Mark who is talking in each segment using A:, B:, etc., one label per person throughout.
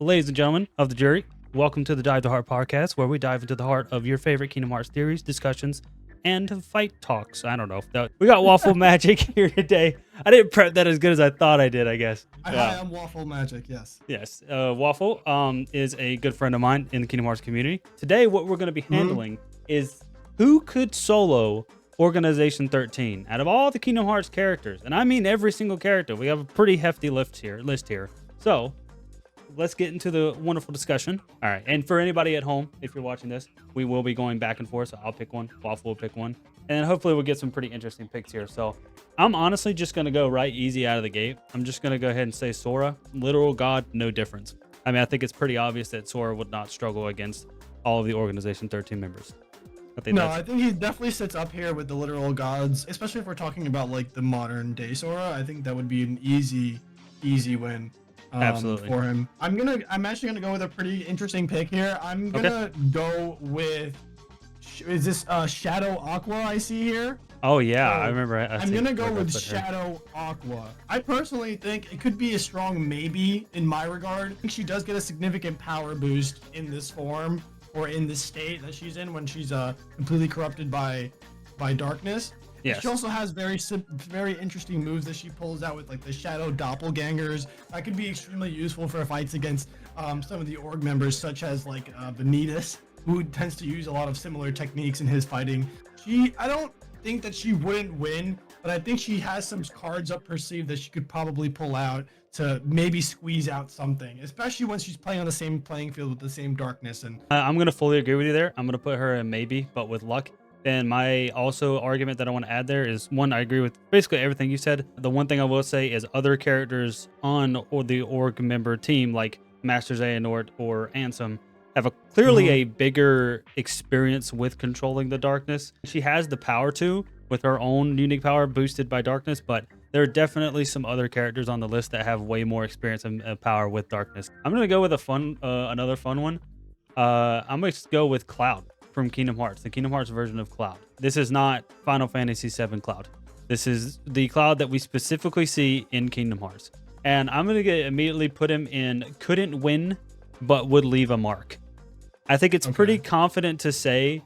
A: Ladies and gentlemen of the jury, welcome to the Dive to Heart podcast, where we dive into the heart of your favorite Kingdom Hearts theories, discussions, and fight talks. I don't know. We got WaffleMagik here today. I didn't prep that as good as I thought I did, I guess.
B: Hi, I'm WaffleMagik, yes.
A: Yes. Waffle is a good friend of mine in the Kingdom Hearts community. Today, what we're going to be handling is who could solo Organization 13 out of all the Kingdom Hearts characters. And I mean every single character. We have a pretty hefty list here. So let's get into the wonderful discussion. All right. And for anybody at home, if you're watching this, we will be going back and forth. So I'll pick one, Waffle will pick one. And then hopefully we'll get some pretty interesting picks here. So I'm honestly just going to go right easy out of the gate. I'm just going to go ahead and say Sora, literal god, no difference. I mean, I think it's pretty obvious that Sora would not struggle against all of the Organization 13 members.
B: I think he definitely sits up here with the literal gods, especially if we're talking about like the modern day Sora. I think that would be an easy win.
A: Absolutely.
B: For him. I'm actually gonna go with a pretty interesting pick here. I'm gonna go with, is this Shadow Aqua I see here?
A: Oh yeah, I remember.
B: I'm gonna go with Shadow Aqua. I personally think it could be a strong maybe in my regard. I think she does get a significant power boost in this form or in this state that she's in when she's completely corrupted by darkness.
A: Yes.
B: She also has very interesting moves that she pulls out with like the shadow doppelgangers. That could be extremely useful for fights against some of the org members, such as like Vanitas, who tends to use a lot of similar techniques in his fighting. I don't think that she wouldn't win, but I think she has some cards up her sleeve that she could probably pull out to maybe squeeze out something, especially when she's playing on the same playing field with the same darkness. And
A: I'm going to fully agree with you there. I'm going to put her in maybe, but with luck. And my also argument that I want to add there is, one, I agree with basically everything you said. The one thing I will say is other characters on the org member team, like Master Xehanort or Ansem, have clearly a bigger experience with controlling the darkness. She has the power to, with her own unique power boosted by darkness, but there are definitely some other characters on the list that have way more experience and power with darkness. I'm going to go with another fun one. I'm going to go with Cloud from Kingdom Hearts, the Kingdom Hearts version of Cloud. This is not Final Fantasy VII Cloud. This is the Cloud that we specifically see in Kingdom Hearts. And I'm going to immediately put him in couldn't win, but would leave a mark. I think it's pretty confident to say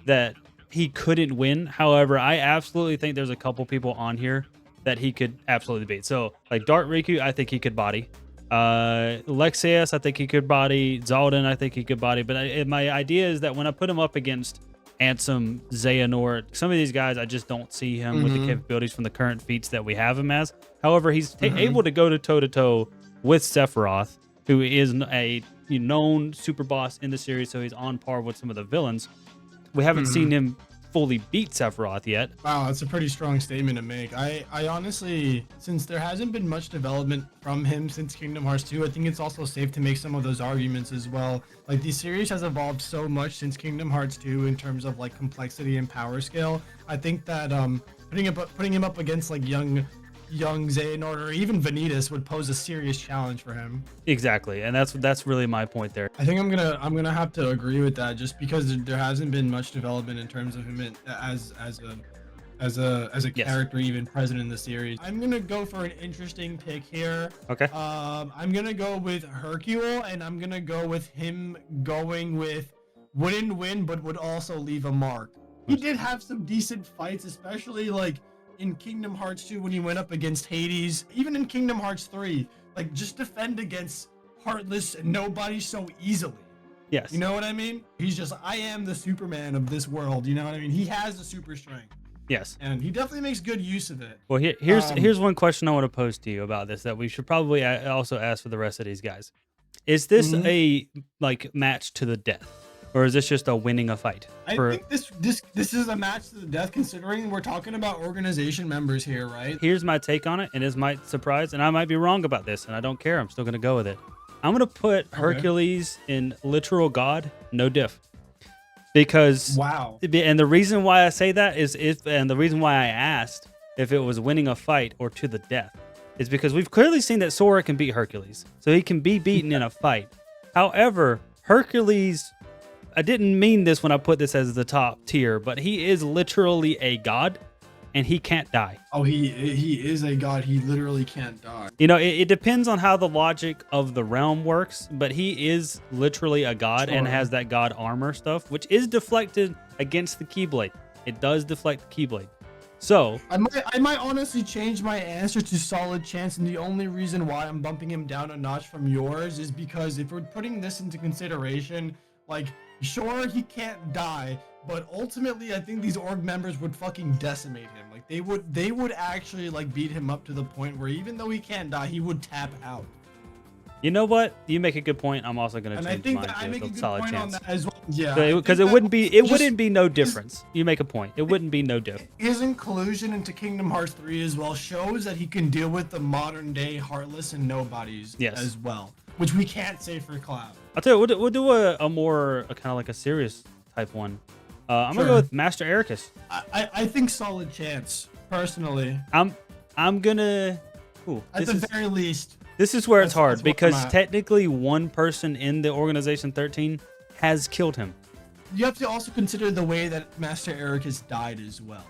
A: that he couldn't win. However, I absolutely think there's a couple people on here that he could absolutely beat. So like Dark Riku, I think he could body. Lexias, I think he could body. Zaldin, I think he could body. But my idea is that when I put him up against Ansem, Xehanort, some of these guys, I just don't see him with the capabilities from the current feats that we have him as. However, he's able to go to toe-to-toe with Sephiroth, who is a known super boss in the series, so he's on par with some of the villains. We haven't seen him fully beat Sephiroth yet.
B: Wow, that's a pretty strong statement to make. I honestly, since there hasn't been much development from him since Kingdom Hearts 2, I think it's also safe to make some of those arguments as well. Like, the series has evolved so much since Kingdom Hearts 2 in terms of like complexity and power scale. I think that putting him up against like young Xehanort or even Vanitas would pose a serious challenge for him.
A: Exactly, and that's really my point there.
B: I think I'm gonna have to agree with that, just because there hasn't been much development in terms of him as a character even present in the series. I'm gonna go for an interesting pick here.
A: Okay.
B: I'm gonna go with Hercule, and I'm gonna go with him going with wouldn't win but would also leave a mark. He did have some decent fights, especially like in Kingdom Hearts 2 when he went up against Hades, even in Kingdom Hearts 3, like just defend against Heartless and nobody so easily.
A: Yes.
B: You know what I mean? He's just, I am the Superman of this world. You know what I mean? He has the super strength.
A: Yes.
B: And he definitely makes good use of it.
A: Well, here's one question I want to pose to you about this that we should probably also ask for the rest of these guys. Is this a like match to the death? Or is this just a winning a fight?
B: I think this is a match to the death, considering we're talking about organization members here, right?
A: Here's my take on it, and it might surprise, and I might be wrong about this, and I don't care. I'm still going to go with it. I'm going to put Hercules in literal god, no diff. Because
B: wow.
A: And the reason why I say that and the reason why I asked if it was winning a fight or to the death is because we've clearly seen that Sora can beat Hercules, so he can be beaten in a fight. However, Hercules, I didn't mean this when I put this as the top tier, but he is literally a god. and he can't die.
B: Oh, he is a god. He literally can't die.
A: You know, it depends on how the logic of the realm works, but he is literally a god and
B: Sure.
A: has that god armor stuff, which is deflected against the Keyblade. It does deflect the Keyblade. So
B: I might honestly change my answer to solid chance, and the only reason why I'm bumping him down a notch from yours is because if we're putting this into consideration, like, sure, he can't die, but ultimately I think these org members would fucking decimate him. Like, they would actually like beat him up to the point where even though he can't die, he would tap out.
A: you know what? You make a good point. I'm also going to
B: And I
A: change
B: think
A: mine
B: that I
A: to
B: make a
A: a
B: good
A: solid
B: point on
A: chance.
B: that as well. Yeah,
A: Because it wouldn't be no difference. You make a point. It wouldn't be no difference.
B: His inclusion into Kingdom Hearts 3 as well shows that he can deal with the modern day Heartless and Nobodies as well, which we can't say for Cloud.
A: I'll tell you, we'll do a more kind of like a serious type one. I'm gonna go with Master Ericus.
B: I think solid chance personally.
A: I'm gonna. Ooh,
B: At the very least.
A: This is where it's hard
B: that's where
A: because
B: I'm at.
A: technically one person in the Organization 13 has killed him.
B: You have to also consider the way that Master Ericus died as well.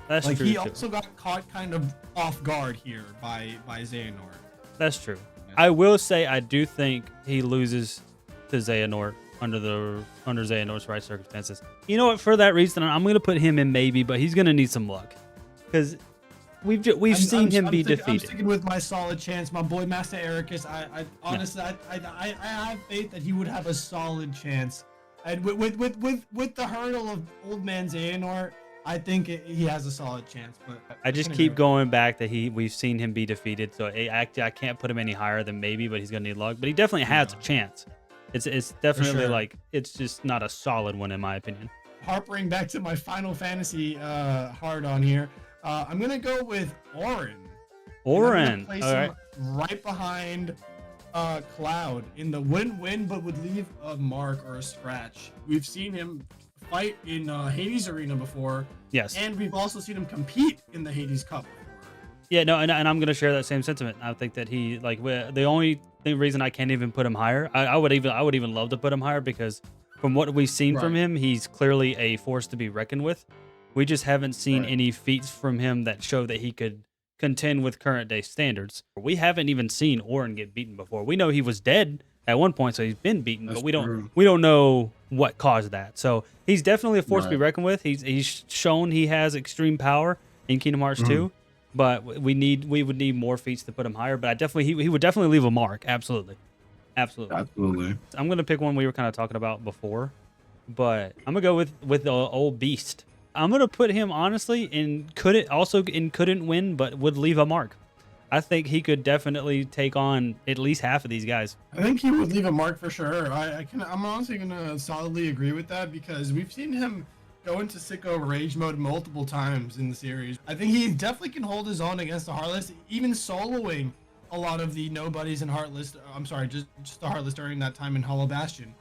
A: That's
B: Like
A: true.
B: he
A: too.
B: also got caught kind of off guard here by Xehanort.
A: That's true. I will say I do think he loses to Xehanort under Xehanort's right circumstances. You know what? For that reason, I'm going to put him in maybe, but he's going to need some luck because we've seen him be defeated.
B: I'm sticking with my solid chance, my boy Master Ericus. I honestly, I have faith that he would have a solid chance, and with the hurdle of old man Xehanort, I think he has a solid chance. But
A: I just keep going back that we've seen him be defeated, so I can't put him any higher than maybe, but he's gonna need luck. But he definitely has a chance. It's definitely like it's just not a solid one in my opinion.
B: Harpering back to my Final Fantasy hard on here, I'm gonna go with Auron.
A: Auron,
B: Place
A: all right.
B: him right behind Cloud in the win-win, but would leave a mark or a scratch. We've seen him fight in Hades Arena before.
A: Yes.
B: And we've also seen him compete in the Hades Cup before.
A: Yeah, no, and I'm gonna share that same sentiment. I think that he the only reason I can't even put him higher, I would even love to put him higher because from what we've seen from him, he's clearly a force to be reckoned with. We just haven't seen any feats from him that show that he could contend with current day standards. We haven't even seen Auron get beaten before. We know he was dead at one point, so he's been beaten, but we don't know what caused that. So he's definitely a force to be reckoned with. He's shown he has extreme power in Kingdom Hearts 2, but we would need more feats to put him higher. But he would definitely leave a mark. Absolutely. I'm gonna pick one we were kind of talking about before, but I'm gonna go with the old beast. I'm gonna put him honestly couldn't win, but would leave a mark. I think he could definitely take on at least half of these guys.
B: I think he would leave a mark for sure. I'm honestly gonna solidly agree with that because we've seen him go into sicko rage mode multiple times in the series. I think he definitely can hold his own against the Heartless, even soloing a lot of the nobodies and Heartless. I'm sorry, just the Heartless during that time in Hollow Bastion,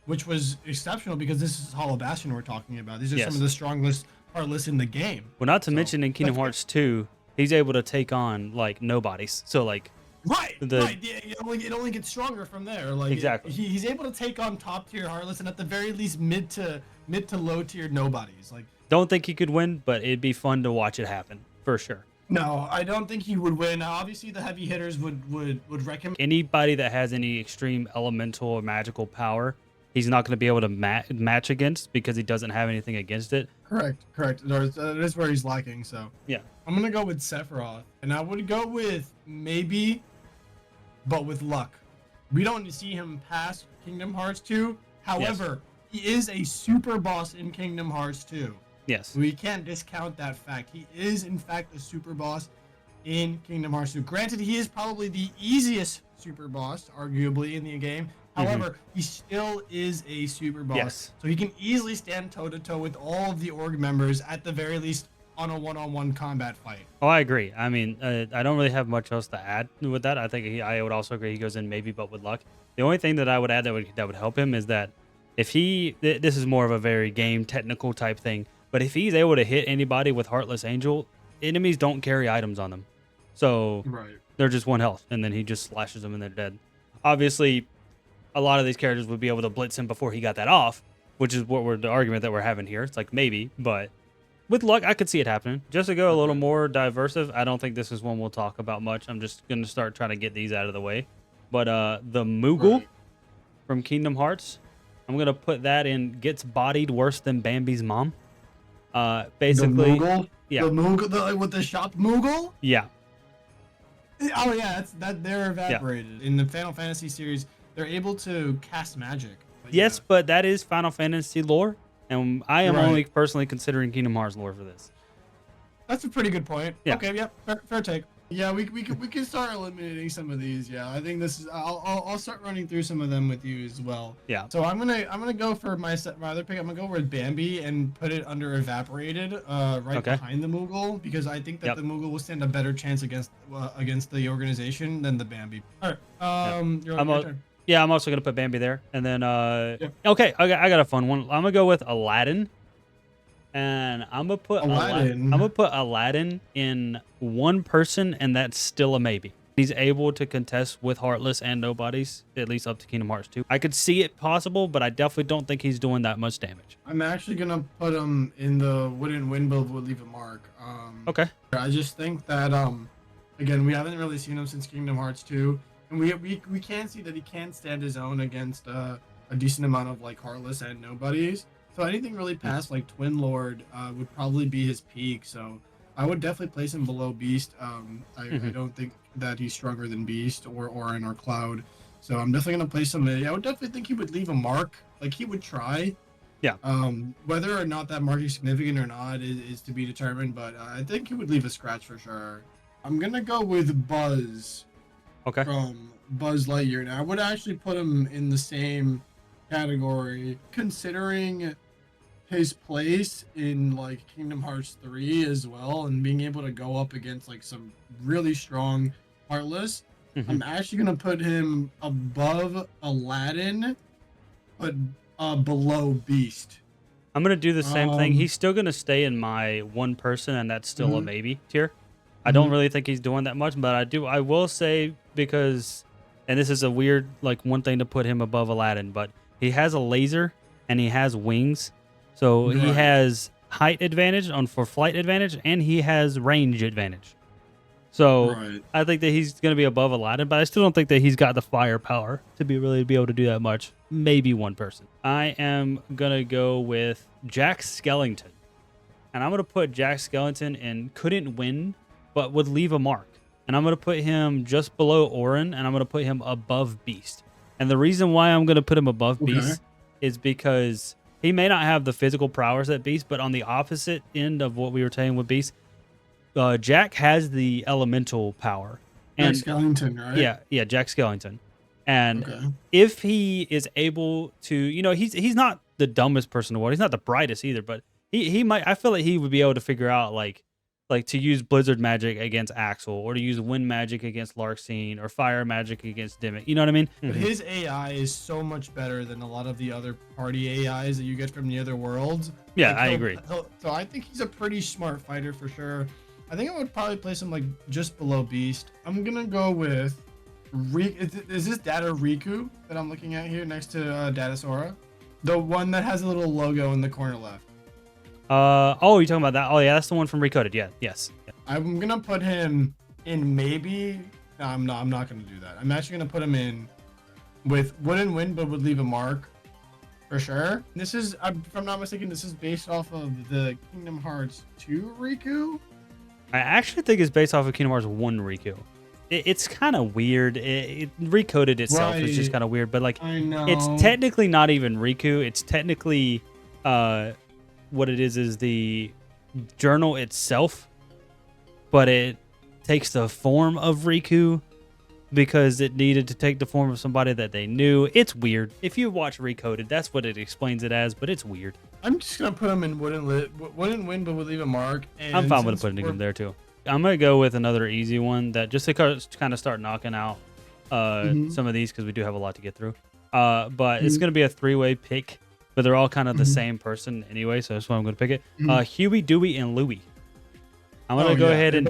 B: which was exceptional because this is Hollow Bastion we're talking about. These are some of the strongest Heartless in the game.
A: Well, not to mention in Kingdom Hearts 2, he's able to take on like nobodies. So like
B: Yeah, it only gets stronger from there. Like
A: exactly,
B: he's able to take on top tier Heartless and at the very least mid to low tier nobodies. Like
A: don't think he could win, but it'd be fun to watch it happen for sure.
B: No, I don't think he would win. Obviously, the heavy hitters would wreck him.
A: Anybody that has any extreme elemental or magical power, he's not going to be able to match against because he doesn't have anything against it.
B: Correct. That is where he's lacking. So
A: yeah,
B: I'm gonna go with Sephiroth, and I would go with maybe, but with luck. We don't see him past Kingdom Hearts 2. However, he is a super boss in Kingdom Hearts 2.
A: Yes.
B: We can't discount that fact. He is, in fact, a super boss in Kingdom Hearts 2. Granted, he is probably the easiest super boss, arguably, in the game. However, he still is a super boss.
A: Yes.
B: So he can easily stand toe-to-toe with all of the org members, at the very least, on a one-on-one combat fight.
A: Oh, I agree. I mean, I don't really have much else to add with that. I think I would also agree he goes in maybe, but with luck. The only thing that I would add that would help him is that if this is more of a very game technical type thing, but if he's able to hit anybody with Heartless Angel, enemies don't carry items on them. So they're just 1 health, and then he just slashes them and they're dead. Obviously, a lot of these characters would be able to blitz him before he got that off, which is the argument that we're having here. It's like maybe, but with luck, I could see it happening. Just to go a little more diversive, I don't think this is one we'll talk about much. I'm just going to start trying to get these out of the way. But the Moogle from Kingdom Hearts, I'm going to put that in gets bodied worse than Bambi's mom. Basically,
B: the Moogle?
A: Yeah.
B: The Moogle, with the shop Moogle?
A: Yeah.
B: Oh yeah, they're evaporated. In the Final Fantasy series, they're able to cast magic.
A: Yes, but that is Final Fantasy lore, and I am only personally considering Kingdom Hearts lore for this.
B: That's a pretty good point.
A: Yeah.
B: Okay, yeah, fair take. Yeah, we can start eliminating some of these. Yeah, I think this is. I'll start running through some of them with you as well.
A: Yeah.
B: So I'm gonna go for my other pick. I'm gonna go with Bambi and put it under evaporated, behind the Moogle, because I think that the Moogle will stand a better chance against the organization than the Bambi. All right. Your turn.
A: Yeah, I'm also gonna put Bambi there, and then okay, I got a fun one. I'm gonna go with Aladdin. And I'm gonna put Aladdin in one person, and that's still a maybe. He's able to contest with Heartless and Nobodies, at least up to Kingdom Hearts 2. I could see it possible, but I definitely don't think he's doing that much damage.
B: I'm actually gonna put him in the wouldn't win, but would leave a mark.
A: Okay.
B: I just think that again, we haven't really seen him since Kingdom Hearts 2, and we can see that he can stand his own against a decent amount of like Heartless and Nobodies. So anything really past like Twin Lord would probably be his peak. So I would definitely place him below Beast. I don't think that he's stronger than Beast or Orin or Cloud. So I'm definitely gonna place him. I would definitely think he would leave a mark. Like he would try.
A: Yeah.
B: Whether or not that mark is significant or not is to be determined. But I think he would leave a scratch for sure. I'm gonna go with Buzz.
A: Okay.
B: From Buzz Lightyear. Now I would actually put him in the same category, considering his place in like Kingdom Hearts 3 as well, and being able to go up against like some really strong Heartless. I'm actually gonna put him above Aladdin, but below Beast.
A: I'm gonna do the same thing. He's still gonna stay in my one person, and that's still a maybe tier. I don't really think he's doing that much, but I will say, because, and this is a weird like one thing to put him above Aladdin, but he has a laser and he has wings. So he has height advantage for flight advantage, and he has range advantage. So I think that he's going to be above Aladdin, but I still don't think that he's got the firepower to be able to do that much. Maybe one person. I am going to go with Jack Skellington. And I'm going to put Jack Skellington in couldn't win, but would leave a mark. And I'm going to put him just below Orin, and I'm going to put him above Beast. And the reason why I'm going to put him above Beast is because he may not have the physical prowess at Beast, but on the opposite end of what we were saying with Beast, Jack has the elemental power. And
B: Jack Skellington, right?
A: Yeah, Jack Skellington. And if he is able to, he's not the dumbest person in the world. He's not the brightest either, but he might. I feel like he would be able to figure out like to use Blizzard magic against Axel, or to use Wind magic against Larxene, or Fire magic against Dimmick. You know what I mean?
B: But his AI is so much better than a lot of the other party AIs that you get from the other worlds.
A: Yeah, I agree.
B: So I think he's a pretty smart fighter for sure. I think I would probably place him like just below Beast. I'm gonna go with Is this Data Riku that I'm looking at here next to Data Sora? The one that has a little logo in the corner left.
A: Oh, you're talking about that? Oh, yeah, that's the one from Recoded. Yeah, yes.
B: I'm gonna put him in maybe. No, I'm not gonna do that. I'm actually gonna put him in with wouldn't win, but would leave a mark for sure. This is, if I'm not mistaken, this is based off of the Kingdom Hearts 2 Riku.
A: I actually think it's based off of Kingdom Hearts 1 Riku. It's kind of weird. It Recoded itself is just kind of weird, but like it's technically not even Riku. It's technically what it is the journal itself, but it takes the form of Riku because it needed to take the form of somebody that they knew. It's weird. If you watch Recoded, that's what it explains it as, but it's weird.
B: I'm just gonna put him in wouldn't win, but would leave a mark. And
A: I'm fine with putting him there too. I'm gonna go with another easy one that just to kind of start knocking out some of these, because we do have a lot to get through. But it's gonna be a three-way pick, but they're all kind of the same person anyway, so that's why I'm gonna pick it. Huey, Dewey, and Louie. I'm gonna go ahead and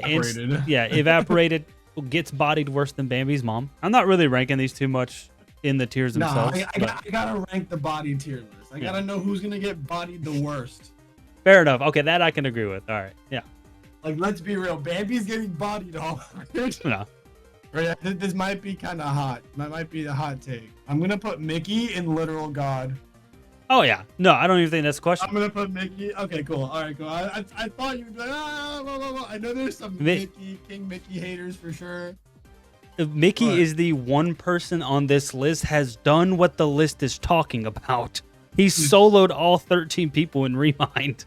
A: evaporated gets bodied worse than Bambi's mom. I'm not really ranking these too much in the tiers themselves.
B: I gotta rank the body tier list. I gotta know who's gonna get bodied the worst.
A: Fair enough. Okay, that I can agree with. All right. Yeah.
B: Like, let's be real. Bambi's getting bodied all over.
A: No.
B: Right, this might be kind of hot. That might be the hot take. I'm gonna put Mickey in literal God.
A: Oh yeah. No, I don't even think that's a question.
B: I'm gonna put Mickey. Okay, cool. All right, cool. I thought you'd be like, I know there's some King Mickey haters for sure.
A: Mickey is the one person on this list has done what the list is talking about. He's soloed all 13 people in Remind.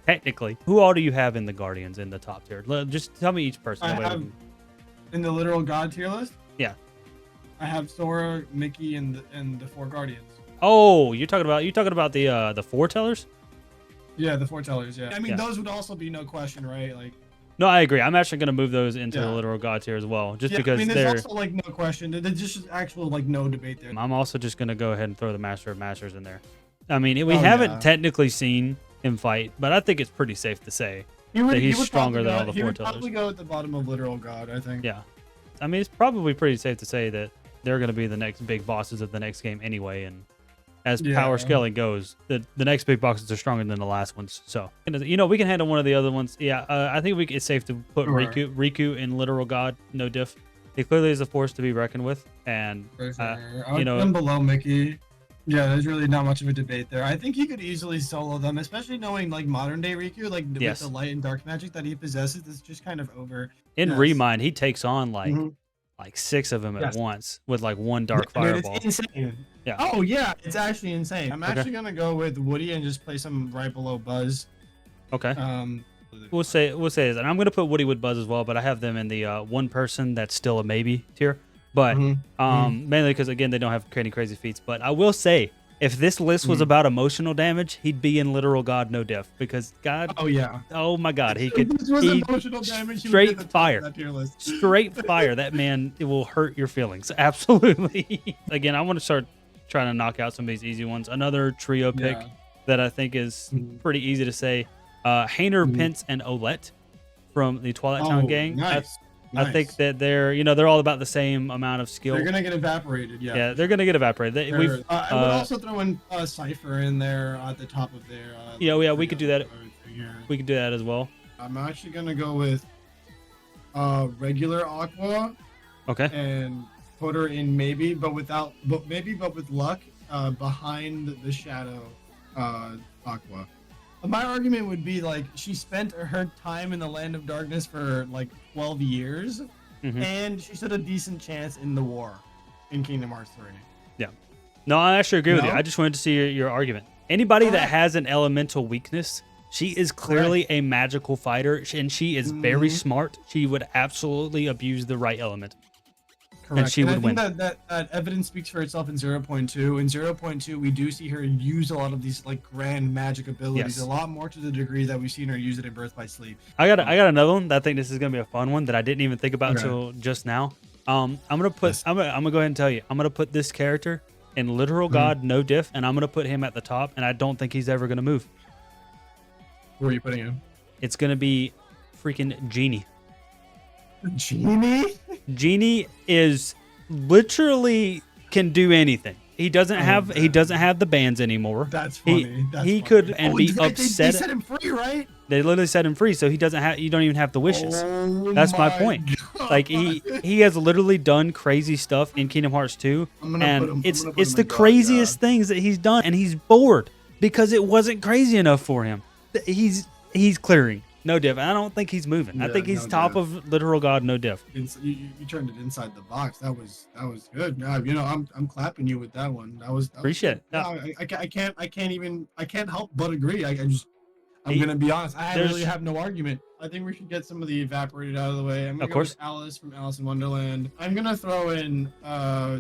A: Technically. Who all do you have in the Guardians in the top tier? Just tell me each person.
B: I have in the literal God tier list.
A: Yeah.
B: I have Sora, Mickey, and the 4 Guardians.
A: Oh, you're talking about the foretellers?
B: Yeah, the foretellers. Yeah. I mean, those would also be no question, right? Like.
A: No, I agree. I'm actually gonna move those into the literal God tier as well, just because
B: I mean, there's also like no question. There's just actual like no debate there.
A: I'm also just gonna go ahead and throw the Master of Masters in there. I mean, we haven't technically seen him fight, but I think it's pretty safe to say that he's stronger than all the foretellers. He would
B: probably go at the bottom of literal God, I think.
A: Yeah, I mean, it's probably pretty safe to say that they're gonna be the next big bosses of the next game anyway, and as power scaling goes, the next big bosses are stronger than the last ones. So, you know, we can handle one of the other ones. Yeah, I think it's safe to put Riku in literal God, no diff. He clearly is a force to be reckoned with, and
B: you know, below Mickey. Yeah, there's really not much of a debate there. I think he could easily solo them, especially knowing like modern day Riku, like with the light and dark magic that he possesses. It's just kind of over.
A: In Remind, he takes on like 6 of them at once with like one dark fireball.
B: It's insane.
A: Yeah.
B: Oh yeah, it's actually insane. I'm actually gonna go with Woody and just place him right below Buzz.
A: Okay. We'll say this, and I'm gonna put Woody with Buzz as well, but I have them in the one person that's still a maybe tier. But mainly because again they don't have any crazy feats. But I will say, if this list was about emotional damage, he'd be in literal God no diff because God.
B: Oh yeah.
A: Oh my God, he could.
B: This was emotional damage.
A: Straight fire. Straight fire. That man, it will hurt your feelings. Absolutely. Again, I want to start trying to knock out some of these easy ones. Another trio pick that I think is pretty easy to say. Hainer, Pence, and Olette from the Twilight Town gang.
B: Nice.
A: I think that they're all about the same amount of skill.
B: They're gonna get evaporated. Yeah,
A: they're gonna get evaporated.
B: I would also throw in Cypher in there at the top of their.
A: We could do that. We could do that as well.
B: I'm actually gonna go with regular Aqua.
A: Okay.
B: And put her in maybe, but with luck, behind the shadow, Aqua. My argument would be like she spent her time in the land of darkness for like 12 years, and she stood a decent chance in the war in Kingdom Hearts 3.
A: Yeah. No, I actually agree with you. I just wanted to see your argument. Anybody that has an elemental weakness, she is clearly a magical fighter, and she is very smart. She would absolutely abuse the right element.
B: Correct.
A: And she would win.
B: I think that evidence speaks for itself in 0.2. In 0.2, we do see her use a lot of these like grand magic abilities, a lot more to the degree that we've seen her use it in Birth by Sleep. I got
A: another one that I think this is gonna be a fun one that I didn't even think about until just now. I'm gonna go ahead and tell you. I'm gonna put this character in literal God, no diff, and I'm gonna put him at the top, and I don't think he's ever gonna move.
B: Where are you putting him?
A: It's gonna be freaking Genie.
B: Genie?
A: Genie is literally can do anything. He doesn't have the bands anymore.
B: That's funny.
A: He could be upset.
B: They set him free, right?
A: They literally set him free, so he doesn't have. You don't even have the wishes. That's my point.
B: God.
A: Like he has literally done crazy stuff in Kingdom Hearts 2, and it's the craziest things that he's done, and he's bored because it wasn't crazy enough for him. He's clearing. No diff. I don't think he's moving. I think he's top of literal God. No diff.
B: You turned it inside the box. That was good. You know, I'm clapping you with that one.
A: Appreciate it.
B: No, I can't help but agree. I'm gonna be honest. I really have no argument. I think we should get some of the evaporated out of the way. I'm gonna go with Alice from Alice in Wonderland. I'm gonna throw in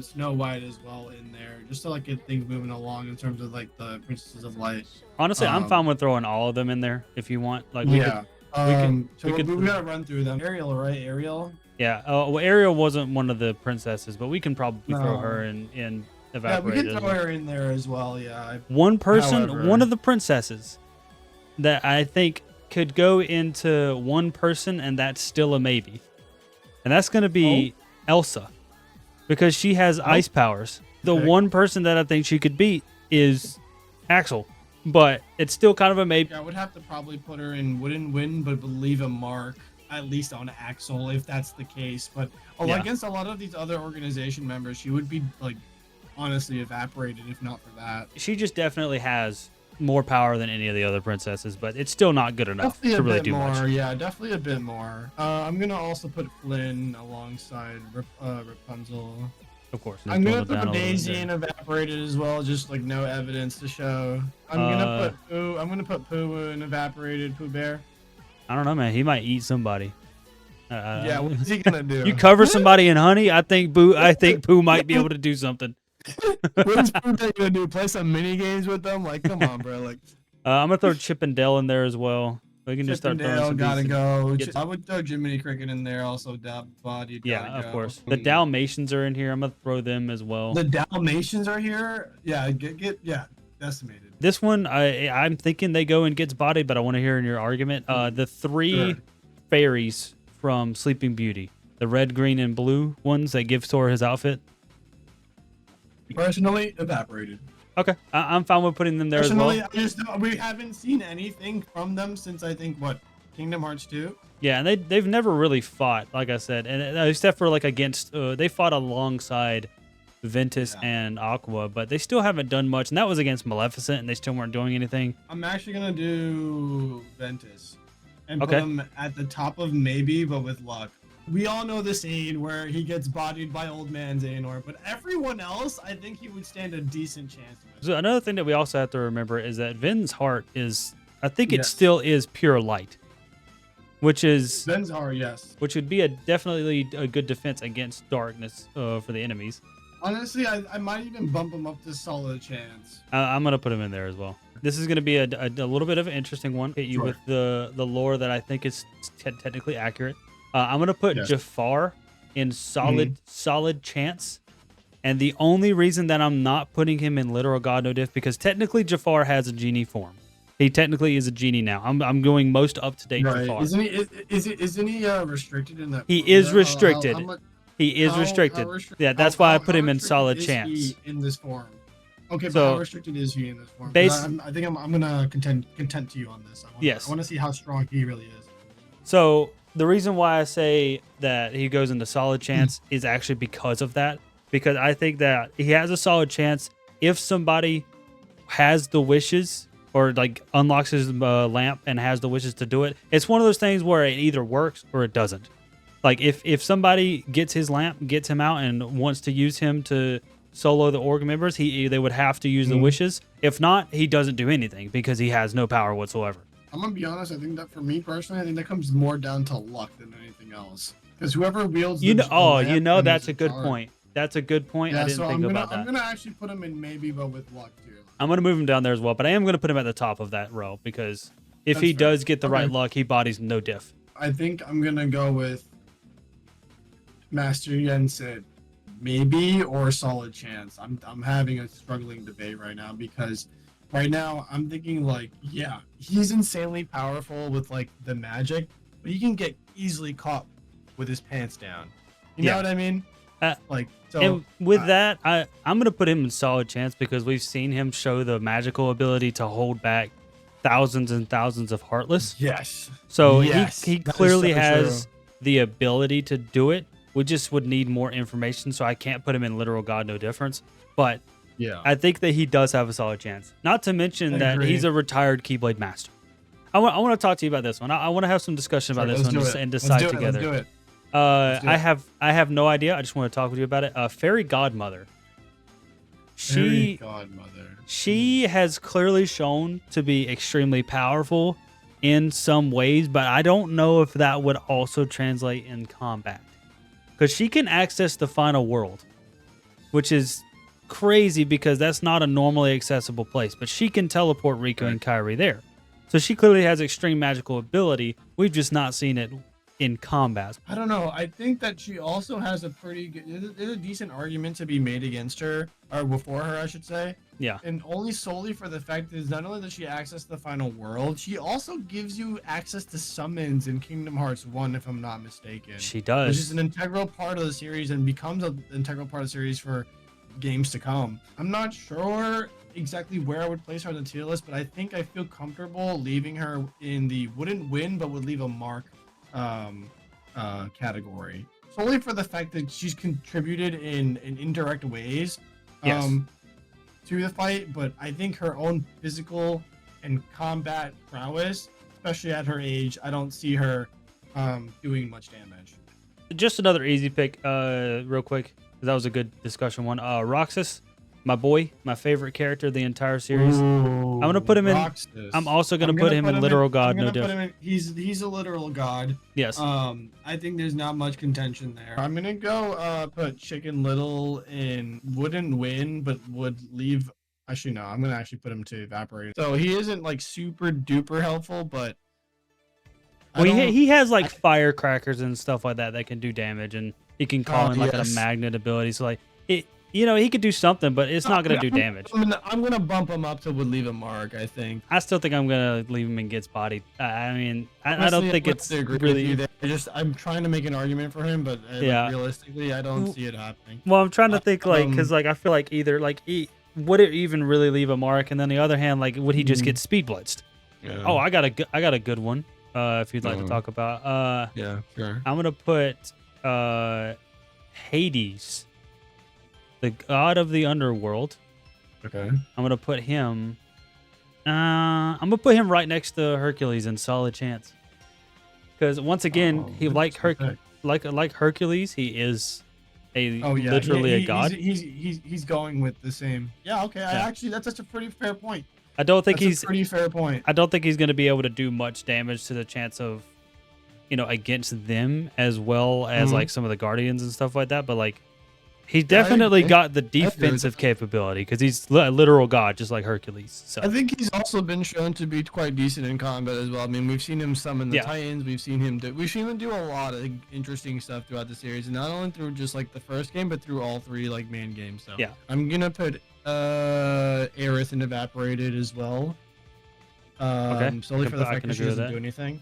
B: Snow White as well in there, just to like get things moving along in terms of like the Princesses of Light.
A: Honestly, I'm fine with throwing all of them in there if you want. Like we gotta
B: run through them. Ariel, right? Ariel.
A: Yeah. Well, Ariel wasn't one of the princesses, but we can probably throw her in evaporated.
B: Yeah, we can throw her in there as well. Yeah.
A: One of the princesses that I think could go into one person, and that's still a maybe. And that's going to be Elsa, because she has ice powers. The one person that I think she could beat is Axel. but it's still kind of a maybe.
B: Yeah, I would have to probably put her in wouldn't win, but leave a mark at least on Axel if that's the case. But
A: Yeah.
B: against a lot of these other organization members, she would be like honestly evaporated if not for that.
A: She just definitely has more power than any of the other princesses, but it's still not good enough
B: Definitely
A: to
B: a
A: really
B: bit
A: do
B: more.
A: much.
B: Yeah, definitely a bit more. I'm gonna also put Flynn alongside Rapunzel.
A: Of course.
B: I'm gonna
A: Just build it down
B: put
A: a little bit
B: Daisy
A: there.
B: in evaporated as well, just like no evidence to show. I'm gonna put Pooh. I'm gonna put Pooh in evaporated. Pooh Bear.
A: I don't know, man. He might eat somebody.
B: Yeah, what's he gonna do?
A: You cover somebody in honey. I think Pooh might be able to do something.
B: What's Pooh Bear gonna do? Play some mini games with them? Like, come on, bro. Like,
A: I'm gonna throw Chip and Dale in there as well. We can just start throwing
B: Chippendale
A: some
B: gotta
A: pieces.
B: go.
A: Get-
B: I would throw Jiminy Cricket in there. Also, Dab Bodied.
A: Yeah,
B: gotta
A: of
B: go.
A: course. The Dalmatians are in here. I'm gonna throw them as well.
B: The Dalmatians are here. Yeah, get decimated.
A: This one, I'm thinking they go and gets bodied, but I want to hear in your argument. The three
B: Sure.
A: fairies from Sleeping Beauty, the red, green, and blue ones that give Thor his outfit.
B: Personally, evaporated.
A: Okay, I'm fine with putting them there as well.
B: Personally, we haven't seen anything from them since I think what Kingdom Hearts 2.
A: Yeah, and they've never really fought, like I said, and except for like against they fought alongside Ventus and Aqua, but they still haven't done much, and that was against Maleficent, and they still weren't doing anything.
B: I'm actually gonna do Ventus and
A: Okay.
B: put him at the top of maybe, but with luck. We all know the scene where he gets bodied by old man Xehanort, but everyone else, I think he would stand a decent chance with.
A: So another thing that we also have to remember is that Ven's heart is, I think it
B: Yes.
A: still is pure light, which is
B: Benzar, yes.
A: which would be definitely a good defense against darkness for the enemies.
B: Honestly, I might even bump him up to solid chance.
A: I'm gonna put him in there as well. This is gonna be a little bit of an interesting one. Hit you
B: Sure.
A: with the lore that I think is technically accurate. I'm gonna put
B: Yes.
A: Jafar in solid chance, and the only reason that I'm not putting him in literal God no diff because technically Jafar has a genie form. He technically is a genie now. I'm going most up to date Jafar.
B: Isn't he? Isn't he restricted in that?
A: He
B: form,
A: is
B: though?
A: restricted. He is
B: How
A: restricted.
B: restrict-
A: Yeah, that's
B: how-
A: why I
B: how-
A: put
B: how
A: him in
B: restricted
A: solid
B: is
A: chance.
B: he in this form. Okay, but
A: So,
B: how restricted is he in this form? 'Cause
A: base-
B: I think I'm gonna content to you on this.
A: Yes.
B: I want to see how strong he really is.
A: So the reason why I say that he goes into solid chance is actually because of that. Because I think that he has a solid chance if somebody has the wishes or like unlocks his lamp and has the wishes to do it. It's one of those things where it either works or it doesn't. Like if somebody gets his lamp, gets him out, and wants to use him to solo the org members, they would have to use the wishes. If not, he doesn't do anything because he has no power whatsoever.
B: I'm gonna be honest. I think that for me personally, I think that comes more down to luck than anything else. Because whoever wields the lamp
A: That's
B: wins
A: a good
B: the
A: point. That's a good point.
B: Yeah,
A: I didn't
B: so
A: think
B: I'm
A: about that.
B: gonna actually put him in maybe, but with luck too.
A: I'm going to move him down there as well, but I am going to put him at the top of that row because if
B: That's
A: he
B: fair.
A: does get the right
B: Okay.
A: luck, he bodies no diff.
B: I think I'm gonna go with Master Yen Sid, maybe or solid chance. I'm having a struggling debate right now because right now I'm thinking like, yeah, he's insanely powerful with like the magic, but he can get easily caught with his pants down. You
A: Yeah.
B: know what I mean? Like so.
A: And with that, I'm going to put him in solid chance because we've seen him show the magical ability to hold back thousands and thousands of Heartless.
B: Yes.
A: So
B: Yes,
A: he
B: that is
A: clearly
B: so
A: has
B: true.
A: the ability to do it. We just would need more information, so I can't put him in literal God no difference. But
B: Yeah.
A: I think that he does have a solid chance. Not to mention
B: I
A: that
B: agree.
A: he's a retired Keyblade master. I want to talk to you about this one. I want to have some discussion about
B: Sure,
A: this
B: let's
A: one
B: do it.
A: and
B: Let's
A: decide
B: do it,
A: together.
B: Let's do it. Let's do it.
A: I have no idea. I just want to talk with you about it. Fairy Godmother.
B: Fairy Godmother.
A: She has clearly shown to be extremely powerful in some ways, but I don't know if that would also translate in combat. Because she can access the final world, which is crazy because that's not a normally accessible place. But she can teleport Riku and Kyrie there. So she clearly has extreme magical ability. We've just not seen it in combat.
B: I don't know. I think that she also has a pretty good, there's a decent argument to be made against her, or before her, I should say.
A: Yeah.
B: And only solely for the fact is not only does she access the final world, she also gives you access to summons in Kingdom Hearts 1, if I'm not mistaken.
A: She
B: Which
A: does.
B: is an integral part of the series and becomes an integral part of the series for games to come. I'm not sure exactly where I would place her on the tier list, but I think I feel comfortable leaving her in the wouldn't win but would leave a mark category. Solely for the fact that she's contributed in indirect ways
A: Yes.
B: to the fight, but I think her own physical and combat prowess, especially at her age, I don't see her doing much damage.
A: Just another easy pick, real quick, 'cause that was a good discussion one. Roxas, my boy, my favorite character of the entire series.
B: Ooh,
A: I'm gonna put him in.
B: Roxas.
A: I'm also gonna put him in literal god. No different.
B: He's a literal god.
A: Yes.
B: I think there's not much contention there. I'm gonna go put Chicken Little in wouldn't win, but would leave. Actually, no. I'm gonna actually put him to evaporate. So he isn't like super duper helpful, but
A: Well, he has like firecrackers and stuff like that that can do damage, and he can call in like a magnet ability. So like it, he could do something, but it's not gonna do damage.
B: I'm gonna bump him up to would leave a mark. I think.
A: I still think I'm gonna leave him in gets bodied. I mean,
B: Honestly,
A: I don't think it's really.
B: I'm trying to make an argument for him, but
A: Yeah.
B: realistically, I don't see it happening.
A: Well, I'm trying to think like, because like I feel like either like would it even really leave a mark, and then the other hand, like would he just get speed blitzed?
B: Yeah.
A: Oh, I got a good one. If you'd like to talk about.
B: Yeah, sure.
A: I'm gonna put Hades, the god of the underworld.
B: Okay.
A: I'm gonna put him. I'm gonna put him right next to Hercules in solid chance. Because once again, he like Hercules, he is literally a god.
B: He's going with the same. Yeah. Okay.
A: Yeah.
B: That's such a pretty fair point.
A: I don't think
B: That's a pretty fair point.
A: I don't think he's going to be able to do much damage to the chance of, against them as well as like some of the guardians and stuff like that. But like, he's definitely got the defensive capability because he's a literal god, just like Hercules. So
B: I think he's also been shown to be quite decent in combat as well. I mean, we've seen him summon the Titans. We've seen him do a lot of interesting stuff throughout the series, and not only through just like the first game, but through all three like main games. So
A: yeah,
B: I'm gonna put Aerith and Evaporated as well.
A: Okay.
B: Solely for the fact that she doesn't do anything.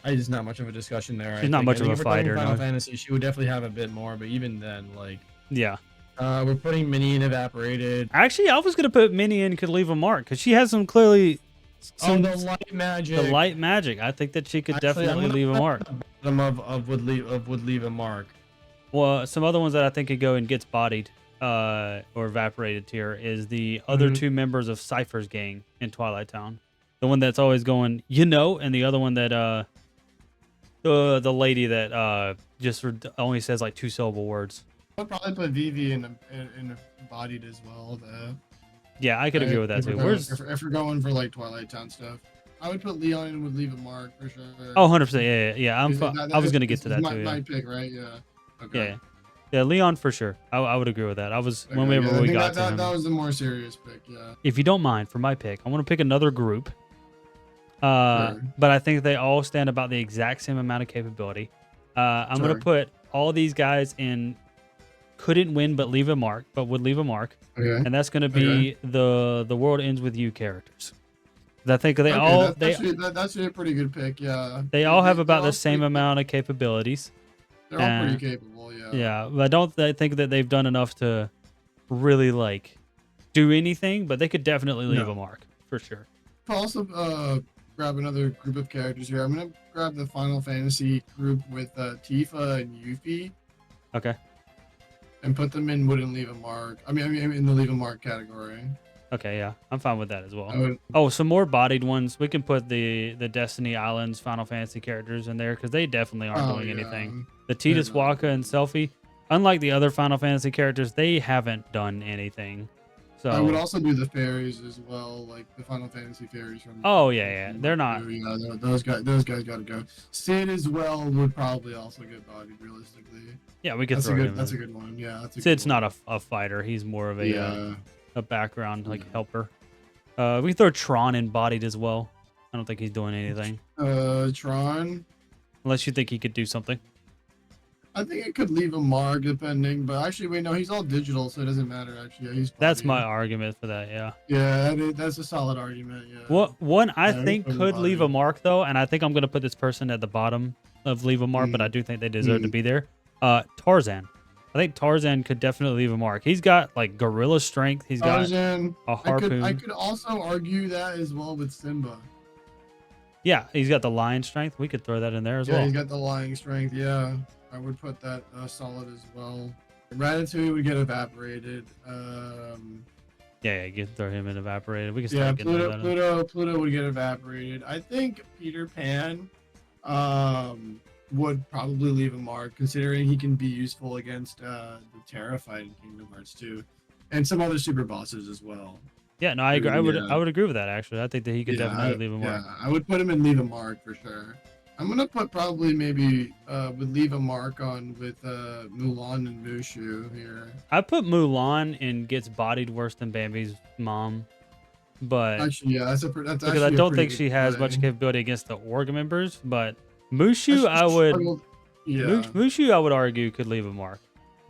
B: There's not much of a discussion there.
A: She's not much of a fighter.
B: Final Fantasy, she would definitely have a bit more, but even then, like,
A: yeah.
B: We're putting Minnie in Evaporated.
A: Actually, I was gonna put Minnie in could leave a mark because she has some clearly.
B: The light magic.
A: The light magic. I think that she could definitely leave a mark.
B: Would leave a mark.
A: Well, some other ones that I think could go and gets bodied. Or evaporated tier is the other two members of Cypher's gang in Twilight Town. The one that's always going, and the other one that the lady that just only says like 2-syllable words.
B: I'd probably put Vivi in bodied as well.
A: Yeah, I could agree with that too.
B: If we're going for like Twilight Town stuff, I would put Leon in would leave a mark for sure.
A: Oh, 100%. Yeah. I was gonna get to that too.
B: My pick, right? Yeah. Okay.
A: Yeah, Leon for sure. I would agree with that. I was whenever we got to him.
B: That was the more serious pick, yeah.
A: If you don't mind, for my pick, I want to pick another group.
B: Sure.
A: But I think they all stand about the exact same amount of capability. I'm gonna put all these guys in couldn't win but leave a mark, but would leave a mark.
B: Okay.
A: And that's gonna be the World Ends With You characters. I think that's
B: actually a pretty good pick, yeah.
A: They all have about the same amount of capabilities.
B: They're all pretty capable, yeah.
A: Yeah, but I think that they've done enough to really like do anything, but they could definitely leave a mark for sure.
B: I'll also grab another group of characters here. I'm gonna grab the Final Fantasy group with Tifa and Yuffie.
A: Okay.
B: And put them in wouldn't leave a mark. I mean in the leave a mark category.
A: Okay, yeah, I'm fine with that as well. Some more bodied ones. We can put the Destiny Islands Final Fantasy characters in there because they definitely aren't doing anything. The Tidus, Waka, and Selphie, unlike the other Final Fantasy characters, they haven't done anything. So
B: I would also do the fairies as well, like the Final Fantasy fairies from.
A: Oh yeah, they're not.
B: Yeah, those guys gotta go. Sid as well would probably also get bodied realistically.
A: Yeah, we could
B: that's
A: throw him.
B: That's a good one. Yeah,
A: Sid's not a fighter. He's more of a background helper. We can throw Tron in bodied as well. I don't think he's doing anything.
B: Tron.
A: Unless you think he could do something.
B: I think it could leave a mark depending, but actually, wait, no, he's all digital, so it doesn't matter. Actually, yeah,
A: that's my argument for that. Yeah.
B: Yeah, that's a solid argument. Yeah.
A: One I think could leave a mark though, and I think I'm gonna put this person at the bottom of leave a mark, but I do think they deserve to be there. Tarzan. I think Tarzan could definitely leave a mark. He's got like gorilla strength. He's got
B: Tarzan.
A: a harpoon.
B: I could also argue that as well with Simba.
A: Yeah, he's got the lion strength. We could throw that in there as
B: Yeah,
A: well.
B: he's got the lying strength. Yeah, I would put that solid as well. Ratatouille would get evaporated.
A: Yeah, you can throw him in evaporated. We can
B: Yeah,
A: start getting rid of that.
B: Pluto would get evaporated. I think Peter Pan would probably leave a mark, considering he can be useful against the terrified Kingdom Hearts 2 and some other super bosses as well.
A: Yeah, no, I agree. I would agree with that actually. I think that he could definitely leave a mark.
B: Yeah, I would put him in leave a mark for sure. I'm gonna put probably maybe would leave a mark on with Mulan and Mushu here.
A: I put Mulan and gets bodied worse than Bambi's mom, but
B: Actually, yeah, that's
A: because I don't think she has much capability against the org members. But Mushu,
B: Yeah.
A: Mushu, I would argue could leave a mark.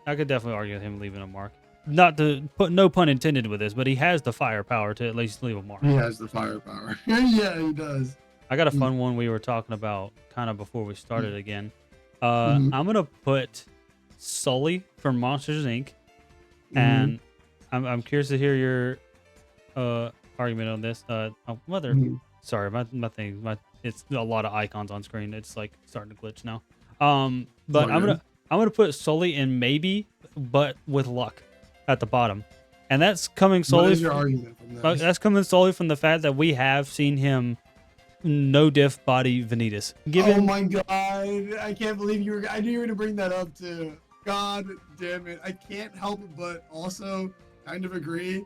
A: I could definitely argue with him leaving a mark. Not to put no pun intended with this, but he has the firepower to at least leave a mark.
B: He has the firepower. Yeah, he does.
A: I got a fun one we were talking about kind of before we started again.
B: Mhm.
A: I'm gonna put Sulley from Monsters Inc. And I'm curious to hear your argument on this. Mother, sorry, my thing, it's a lot of icons on screen. It's like starting to glitch now. But I'm gonna put Sulley in maybe, but with luck at the bottom, and that's coming solely.
B: What is your argument from this?
A: That's coming solely from the fact that we have seen him no diff body Vanitas.
B: Oh my god, I can't believe I knew you were gonna bring that up too. God damn it, I can't help but also kind of agree.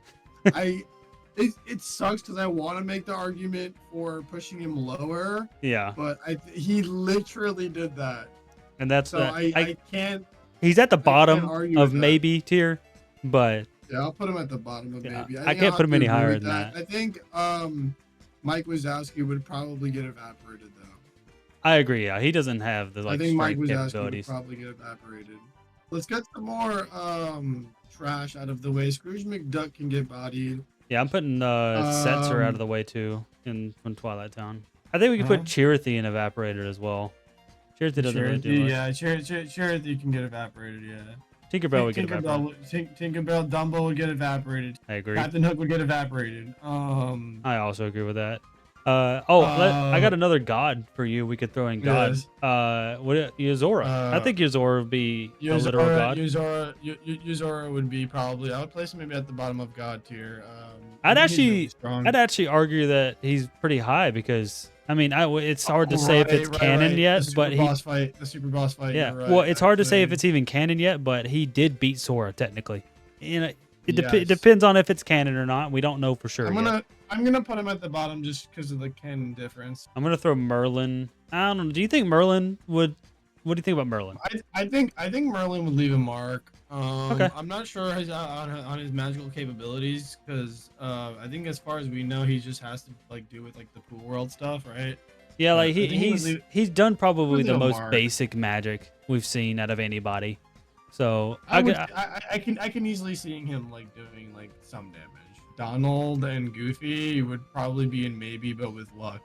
B: It sucks because I want to make the argument for pushing him lower.
A: Yeah,
B: but he literally did that,
A: and that's
B: so I can't.
A: He's at the bottom of maybe tier, but
B: yeah, I'll put him at the bottom of maybe.
A: I can't put him any higher than that.
B: I think Mike Wazowski would probably get evaporated though.
A: I agree. Yeah, he doesn't have the
B: I think Mike
A: strength
B: Wazowski
A: capabilities.
B: would probably get evaporated. Let's get some more trash out of the way. Scrooge McDuck can get bodied.
A: Yeah, I'm putting Setzer out of the way too from Twilight Town. I think we can put Chirithy in evaporated as well. Chirithy doesn't really do much.
B: Yeah, Chirithy can get evaporated. Yeah.
A: Tinkerbell would get evaporated.
B: Tinkerbell, Dumbo would get evaporated.
A: I agree.
B: Captain Hook would get evaporated.
A: I also agree with that. I got another god for you. We could throw in god.
B: Yes.
A: Yozora. I think Yozora would be a literal god.
B: Yozora would be probably. I would place him maybe at the bottom of god tier.
A: I'd actually argue that he's pretty high because I mean, it's hard to say if it's canon yet, but
B: the super boss fight.
A: Yeah.
B: Right,
A: well, it's hard to say if it's even canon yet, but he did beat Sora technically. You know, it depends on if it's canon or not. We don't know for sure.
B: I'm gonna put him at the bottom just because of the canon difference.
A: I'm gonna throw Merlin. I don't know. Do you think Merlin would? What do you think about Merlin?
B: I think Merlin would leave a mark.
A: Okay.
B: I'm not sure on his magical capabilities because I think as far as we know, he just has to like do with like the pool world stuff, right?
A: Yeah, like he's done probably the most basic magic we've seen out of anybody. So
B: I can easily see him like doing like some damage. Donald and Goofy would probably be in maybe, but with luck.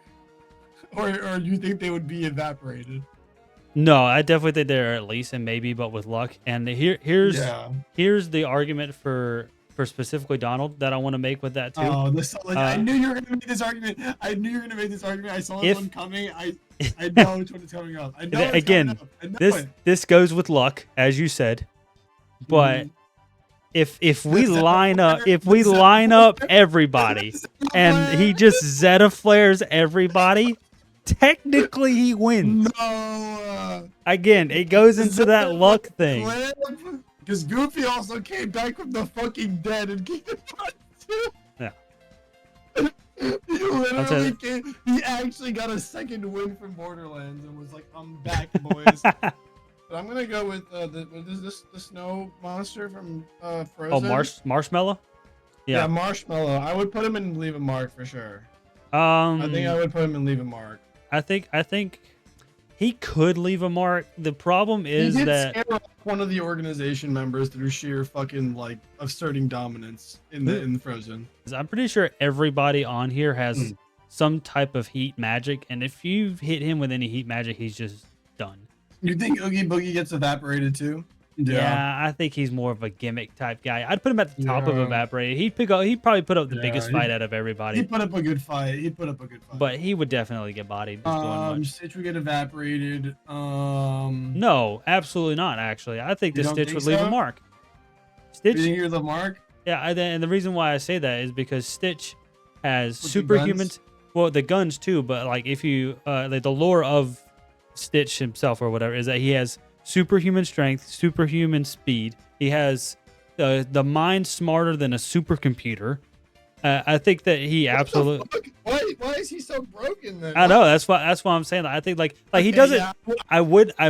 B: Or do you think they would be evaporated?
A: No, I definitely think they're at least in maybe, but with luck. And here's the argument for specifically Donald that I want to make with that too.
B: Oh, I knew you were gonna make this argument. I saw this one coming. I know which one is coming up. I know
A: again, this goes with luck, as you said, but. If we line up everybody and he just Zeta flares everybody, technically he wins.
B: No.
A: Again, it goes into that luck thing.
B: Because Goofy also came back from the fucking dead and Kingdom Hearts 2.
A: Yeah.
B: He actually got a second win from Borderlands and was like, I'm back, boys. But I'm gonna go with the snow monster from Frozen.
A: Oh, Marshmallow.
B: Yeah, Marshmallow. I would put him in leave a mark for sure. I think I would put him in leave a mark.
A: I think he could leave a mark. The problem is that
B: scare off one of the organization members through sheer fucking like asserting dominance in the Frozen.
A: I'm pretty sure everybody on here has some type of heat magic, and if you hit him with any heat magic, he's just done.
B: You think Oogie Boogie gets evaporated too?
A: Yeah, I think he's more of a gimmick type guy. I'd put him at the top of
B: Yeah.
A: Evaporated. He'd probably put up the
B: Yeah,
A: biggest fight out of everybody,
B: he put up a good fight. He put up a good fight.
A: but he would definitely get bodied just doing much.
B: Stitch would get evaporated.
A: No, absolutely not. Actually, I think
B: You
A: the
B: don't
A: Stitch
B: think
A: would leave a
B: so?
A: mark.
B: You
A: Stitch,
B: think you're the mark?
A: yeah, and the reason why I say that is because Stitch has
B: With the
A: superhumans.
B: guns?
A: Well, the guns too, but like if you like the lore of Stitch himself or whatever is that he has superhuman strength, superhuman speed. He has the mind smarter than a supercomputer. I think that he absolutely.
B: Why is he so broken then?
A: I know that's why I'm saying that. I think like he
B: Okay,
A: doesn't.
B: yeah.
A: I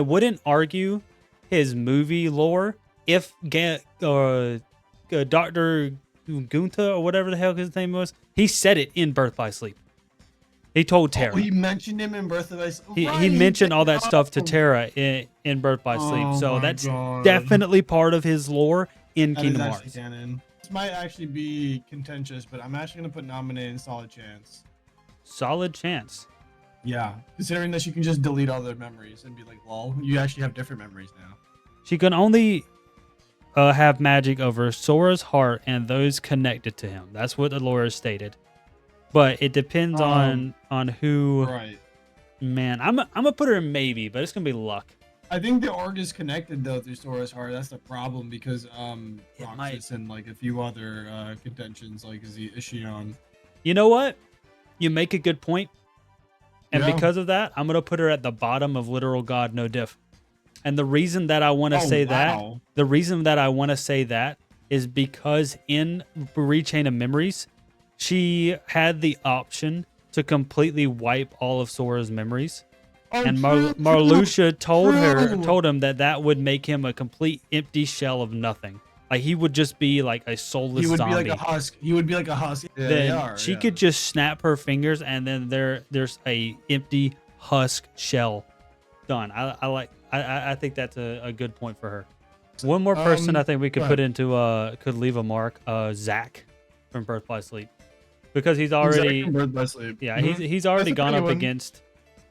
A: wouldn't argue his movie lore if Dr. Gunta or whatever the hell his name was. He said it in Birth by Sleep. He told Tara.
B: Oh, he mentioned him in Birth by Sleep.
A: He mentioned all that stuff to Tara in Birth by Sleep. So
B: my
A: that's
B: God.
A: definitely part of his lore in
B: That
A: Kingdom
B: is
A: Hearts.
B: actually canon. This might actually be contentious, but I'm actually gonna put Namine in solid chance.
A: Solid chance.
B: Yeah, considering that she can just delete all their memories and be like, "Lol, you actually have different memories now."
A: She can only have magic over Sora's heart and those connected to him. That's what the lore is stated. But it depends on who.
B: Right.
A: Man, I'm gonna put her in maybe, but it's gonna be luck.
B: I think the org is connected though through Sora's heart. That's the problem because
A: might.
B: Roxas and like a few other contentions like is she on?
A: You know what? You make a good point. And
B: Yeah.
A: because of that, I'm gonna put her at the bottom of literal God no diff. And the reason that I want to say
B: wow.
A: that is because in Rechain of Memories, she had the option to completely wipe all of Sora's memories.
B: Oh,
A: And
B: true,
A: Marluxia
B: true.
A: told him that would make him a complete empty shell of nothing. Like he would just be like a soulless
B: He would
A: zombie.
B: be like a husk. He would be like a husk. Yeah,
A: Then she could just snap her fingers and then there's a empty husk shell. Done. I think that's a good point for her. One more person I think we could put into could leave a mark. Zach from Birth by Sleep, because he's already
B: Birth by Sleep.
A: yeah he's already
B: That's a
A: gone
B: pretty
A: up
B: one.
A: against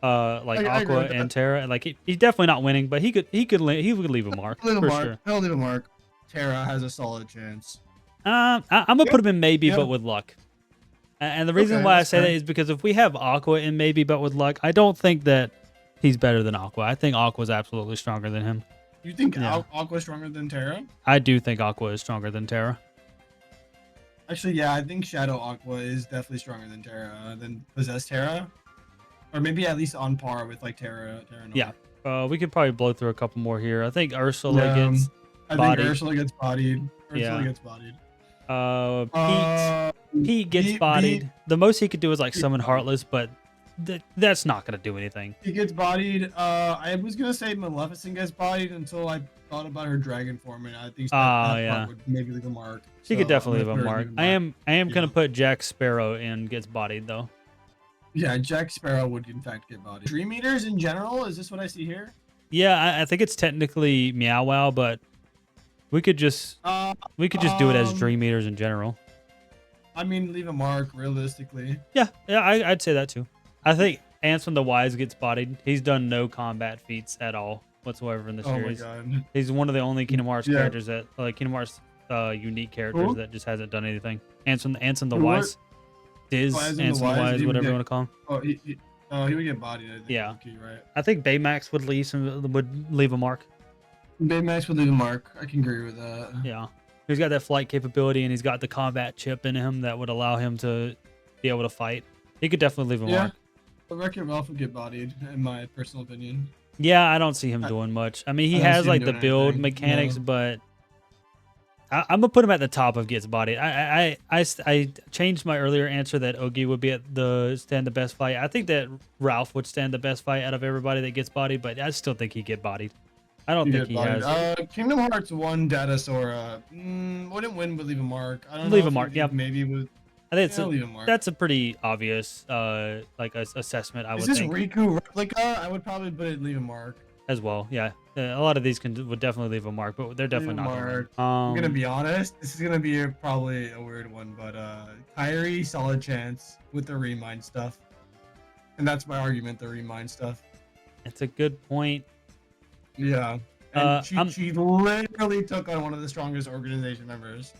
B: I agree
A: Aqua
B: with
A: and
B: that.
A: Terra, and like he's definitely not winning, but he could leave a mark
B: Leave a
A: for
B: mark.
A: sure.
B: I'll leave a mark. Tara has a solid chance.
A: I'm gonna put him in maybe,
B: Yeah.
A: but with luck. And the reason
B: Okay,
A: why I
B: that's
A: say that
B: fair.
A: is because if we have Aqua in maybe, but with luck, I don't think that he's better than Aqua. I think Aqua's absolutely stronger than him.
B: You think
A: Yeah.
B: Aqua's stronger than Tara?
A: I do think Aqua is stronger than Terra.
B: Actually, yeah, I think Shadow Aqua is definitely stronger than Tara, than Possessed Tara, or maybe at least on par with like Tara. Nova.
A: Yeah. We could probably blow through a couple more here. I think Ursula
B: Yeah,
A: gets
B: I
A: bodied.
B: think Ursula gets bodied. Ursula
A: Yeah.
B: gets bodied.
A: Pete gets
B: Pete-
A: bodied. The most he could do is like
B: Pete
A: summon
B: bodied.
A: Heartless, but that's not gonna do anything.
B: He gets bodied. I was gonna say Maleficent gets bodied until I thought about her dragon form, and I think that part
A: yeah.
B: would maybe leave a mark.
A: She
B: So
A: could definitely
B: I'm
A: leave a
B: gonna put her
A: mark.
B: in
A: I am gonna
B: Yeah.
A: put Jack Sparrow in gets bodied though.
B: Yeah, Jack Sparrow would in fact get bodied. Dream Eaters in general, is this what I see here?
A: Yeah, I think it's technically Meow Wow, but we could just do it as Dream Eaters in general.
B: I mean, leave a mark realistically.
A: Yeah, I'd say that too. I think Ansem the Wise gets bodied. He's done no combat feats at all whatsoever in the
B: Oh my
A: series.
B: god.
A: He's one of the only Kingdom Hearts
B: Yeah.
A: characters that Kingdom Hearts unique characters
B: Who?
A: that just hasn't done anything. Ansem the
B: Who were-
A: Wise. Diz,
B: Oh, Ansem the
A: Ansem the
B: Wise,
A: Wise,
B: he would
A: whatever you
B: get-
A: want to call him.
B: Oh, he would get bodied. I think.
A: Yeah.
B: Okay, right.
A: I think Baymax would leave a mark.
B: Baymax would leave a mark. I can agree with that.
A: Yeah. He's got that flight capability and he's got the combat chip in him that would allow him to be able to fight. He could definitely leave a
B: Yeah.
A: mark.
B: But Wreck-It Ralph would get bodied, in my personal opinion.
A: Yeah, I don't see him
B: I-
A: doing much. I mean, he
B: I don't
A: has
B: see him
A: like the
B: doing
A: build
B: anything,
A: mechanics,
B: no.
A: but I'm gonna put him at the top of gets bodied. I changed my earlier answer that Ogi would be at stand the best fight. I think that Ralph would stand the best fight out of everybody that gets bodied, but I still think he'd get bodied. I don't think he has.
B: Kingdom Hearts 1 Data Sora wouldn't win, but leave a mark. I don't
A: Leave
B: know
A: a
B: if
A: mark,
B: you think
A: yep.
B: Maybe with.
A: I think it's
B: Yeah, leave a mark.
A: that's a pretty obvious assessment. I
B: Is
A: would
B: this
A: think
B: Riku replica? I would probably put it leave a mark.
A: as well. Yeah, a lot of these would definitely leave a mark, but they're definitely
B: Leave a
A: not gonna win.
B: I'm gonna be honest. This is gonna be probably a weird one, but Kyrie solid chance with the remind stuff, and that's my argument. The remind stuff.
A: It's a good point.
B: Yeah, And she literally took on one of the strongest organization members.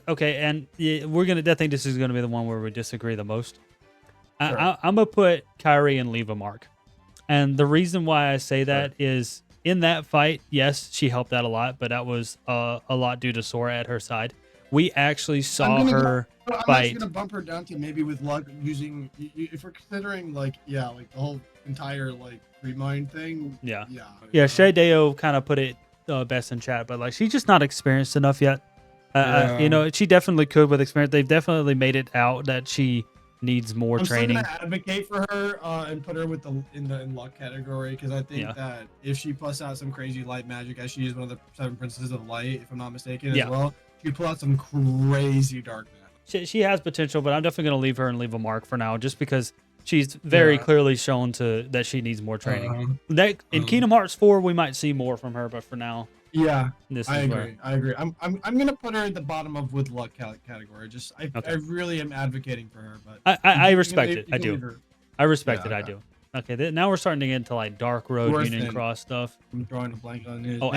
A: Okay, and yeah, I think this is gonna be the one where we disagree the most.
B: Sure.
A: I'm gonna put Kyrie and leave a mark, and the reason why I say that is in that fight, yes, she helped out a lot, but that was a lot due to Sora at her side. We actually saw her
B: I'm
A: fight.
B: actually gonna bump her down to maybe with luck using if we're considering like the whole entire like remind thing.
A: Yeah. Shay Deo kind of put it best in chat, but like she's just not experienced enough yet. You know, she definitely could with experience. They've definitely made it out that she needs more training.
B: I'm still gonna advocate for her and put her with in luck category because I think that if she busts out some crazy light magic, as she is one of the 7 princesses of light, if I'm not mistaken, as well, she pull out some crazy dark magic.
A: She has potential, but I'm definitely gonna leave her and leave a mark for now, just because she's very clearly shown that she needs more training. In Kingdom Hearts 4, we might see more from her, but for now.
B: Yeah,
A: I
B: agree. I'm gonna put her at the bottom of with luck category. Just I really am advocating for her, but
A: I respect it. I do. I respect it. I do. Okay, now we're starting to get into like Dark Road, Union Cross stuff.
B: I'm drawing a blank on his
A: name.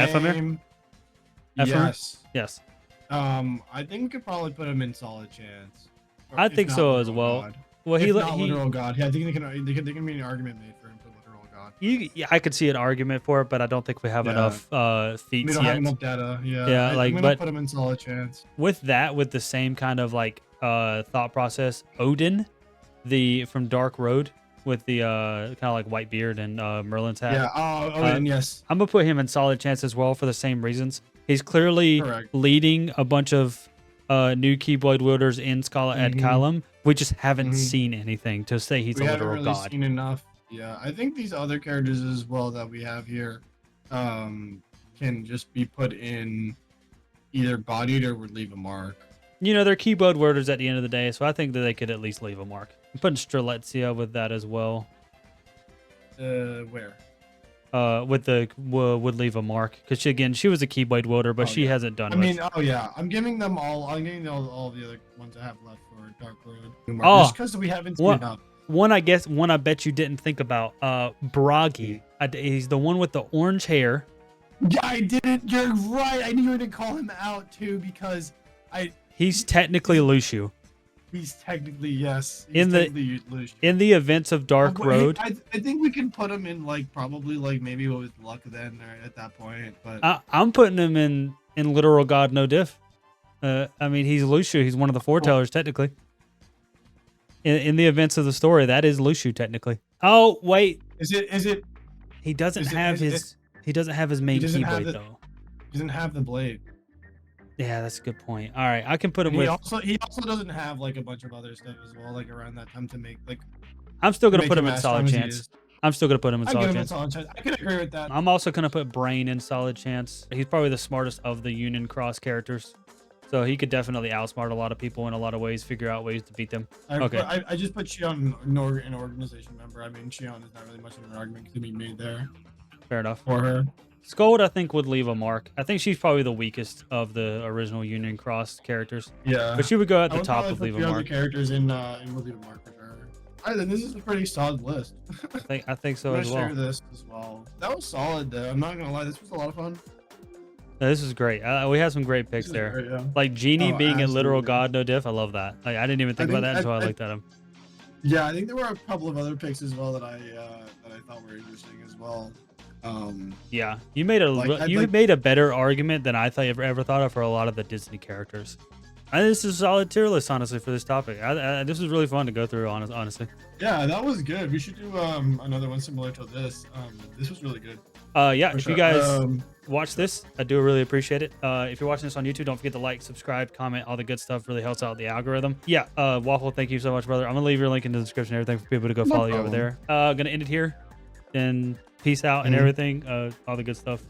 B: Ephemer?
A: Yes.
B: I think we could probably put him in solid chance.
A: I think so as well.
B: God.
A: Well,
B: he literal god. Yeah, I think there can be an argument made for him for literal god.
A: I could see an argument for it, but I don't think we have enough feats
B: we don't
A: yet.
B: have enough data.
A: I'm
B: gonna put him in solid chance.
A: With the same kind of like thought process, Odin, from Dark Road, with the kind of like white beard and Merlin's hat.
B: Yeah. Odin. Yes.
A: I'm gonna put him in solid chance as well for the same reasons. He's clearly leading a bunch of new Keyblade wielders in Scala ad Kylam. We just haven't seen anything to say he's a literal god.
B: We haven't really seen enough. Yeah, I think these other characters as well that we have here can just be put in either bodied or would leave a mark.
A: You know, they're Keyblade wielders at the end of the day, so I think that they could at least leave a mark. I'm putting Strelitzia with that as well.
B: Where?
A: Would leave a mark because she was a Keyblade wielder, but she hasn't done.
B: I'm giving them all. I'm giving all the other ones I have left for Dark Road. Just because we haven't seen enough. One I
A: bet you didn't think about. Bragi. He's the one with the orange hair.
B: Yeah, I didn't. You're right. I knew to call him out too because
A: he's technically Lushu.
B: He's technically, yes.
A: In the events of Dark Road,
B: I think we can put him in probably maybe with luck then at that point. But
A: I'm putting him in literal God no diff. I mean, he's Lushu. He's one of the foretellers technically. In the events of the story, that is Lushu technically. Oh wait,
B: is it?
A: He doesn't have his main Keyblade though.
B: He doesn't have the blade.
A: Yeah, that's a good point. All right, I can put him with.
B: He also doesn't have a bunch of other stuff as well, around that time to make
A: I'm still gonna put him in solid chance. I
B: can agree with that.
A: I'm also gonna put Brain in solid chance. He's probably the smartest of the Union Cross characters, so he could definitely outsmart a lot of people in a lot of ways. Figure out ways to beat them.
B: I just put Shion an organization member. I mean, Shion is not really much of an argument to be made there.
A: Fair enough.
B: For her.
A: Scold, I think, would leave a mark. I think she's probably the weakest of the original Union Cross characters.
B: Yeah.
A: But she would go at the top of leave a mark.
B: The characters in would leave a mark for her. I think this is a pretty solid list.
A: I think so as well.
B: Share this as well. That was solid though. I'm not gonna lie. This was a lot of fun.
A: This is great. We had some great picks there.
B: Great, yeah.
A: Like Genie being a literal god no diff. I love that. I didn't even think about that until I looked at him.
B: Yeah, I think there were a couple of other picks as well that I thought were interesting as well.
A: Yeah, you made a better argument than I thought you ever thought of for a lot of the Disney characters. This is a solid tier list, honestly, for this topic. This was really fun to go through, honestly.
B: Yeah, that was good. We should do another one similar to this. This was really good.
A: If you guys watch this, I do really appreciate it. If you're watching this on YouTube, don't forget to like, subscribe, comment, all the good stuff. Really helps out the algorithm. Yeah, Waffle, thank you so much, brother. I'm gonna leave your link in the description, everything for people to go follow you over there. Gonna end it here, and peace out and everything. All the good stuff.